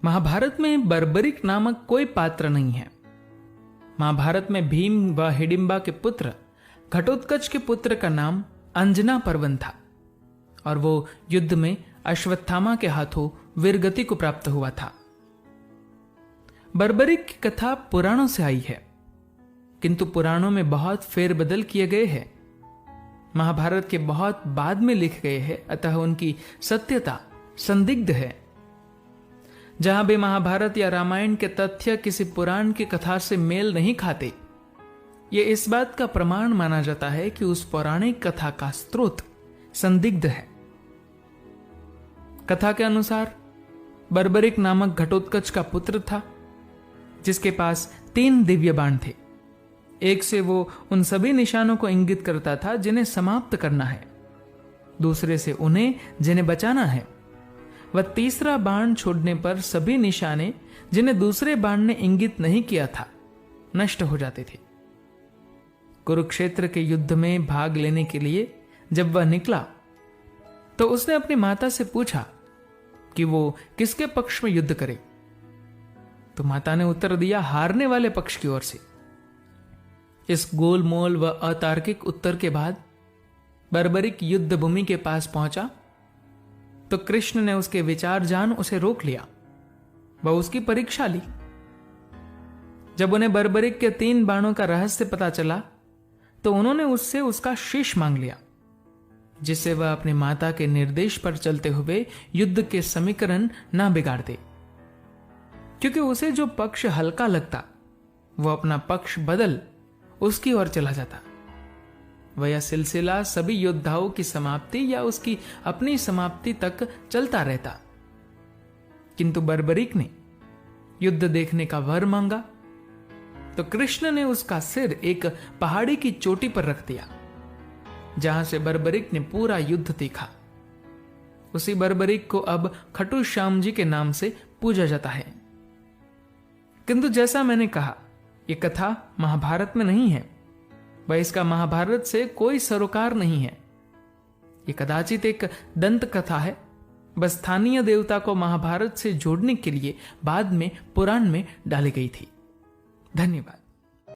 महाभारत में बर्बरिक नामक कोई पात्र नहीं है। महाभारत में भीम व हिडिंबा के पुत्र घटोत्कच के पुत्र का नाम अंजना पर्वन था और वो युद्ध में अश्वत्थामा के हाथों वीरगति को प्राप्त हुआ था। बर्बरिक की कथा पुराणों से आई है, किंतु पुराणों में बहुत फेरबदल किए गए हैं। महाभारत के बहुत बाद में लिखे गए हैं, अतः उनकी सत्यता संदिग्ध है। जहां भी महाभारत या रामायण के तथ्य किसी पुराण की कथा से मेल नहीं खाते, ये इस बात का प्रमाण माना जाता है कि उस पौराणिक कथा का स्रोत संदिग्ध है। कथा के अनुसार बर्बरिक नामक घटोत्कच का पुत्र था, जिसके पास 3 दिव्य बाण थे। एक से वो उन सभी निशानों को इंगित करता था जिन्हें समाप्त करना है, दूसरे से उन्हें जिन्हें बचाना है, वह तीसरा बाण छोड़ने पर सभी निशाने जिन्हें दूसरे बाण ने इंगित नहीं किया था नष्ट हो जाते थे। कुरुक्षेत्र के युद्ध में भाग लेने के लिए जब वह निकला तो उसने अपनी माता से पूछा कि वो किसके पक्ष में युद्ध करे, तो माता ने उत्तर दिया, हारने वाले पक्ष की ओर से। इस गोलमोल व अतार्किक उत्तर के बाद बर्बरिक युद्ध भूमि के पास पहुंचा तो कृष्ण ने उसके विचार जान उसे रोक लिया। वह उसकी परीक्षा ली। जब उन्हें बर्बरिक के 3 बाणों का रहस्य पता चला तो उन्होंने उससे उसका शीश मांग लिया, जिससे वह अपनी माता के निर्देश पर चलते हुए युद्ध के समीकरण ना बिगाड़ दे, क्योंकि उसे जो पक्ष हल्का लगता वो अपना पक्ष बदल उसकी ओर चला जाता। वह यह सिलसिला सभी योद्धाओं की समाप्ति या उसकी अपनी समाप्ति तक चलता रहता। किंतु बर्बरिक ने युद्ध देखने का वर मांगा तो कृष्ण ने उसका सिर एक पहाड़ी की चोटी पर रख दिया, जहां से बर्बरिक ने पूरा युद्ध देखा। उसी बर्बरिक को अब खटुश्याम जी के नाम से पूजा जाता है। किंतु जैसा मैंने कहा, यह कथा महाभारत में नहीं है, वह इसका महाभारत से कोई सरोकार नहीं है। यह कदाचित एक दंत कथा है, बस स्थानीय देवता को महाभारत से जोड़ने के लिए बाद में पुराण में डाली गई थी। धन्यवाद।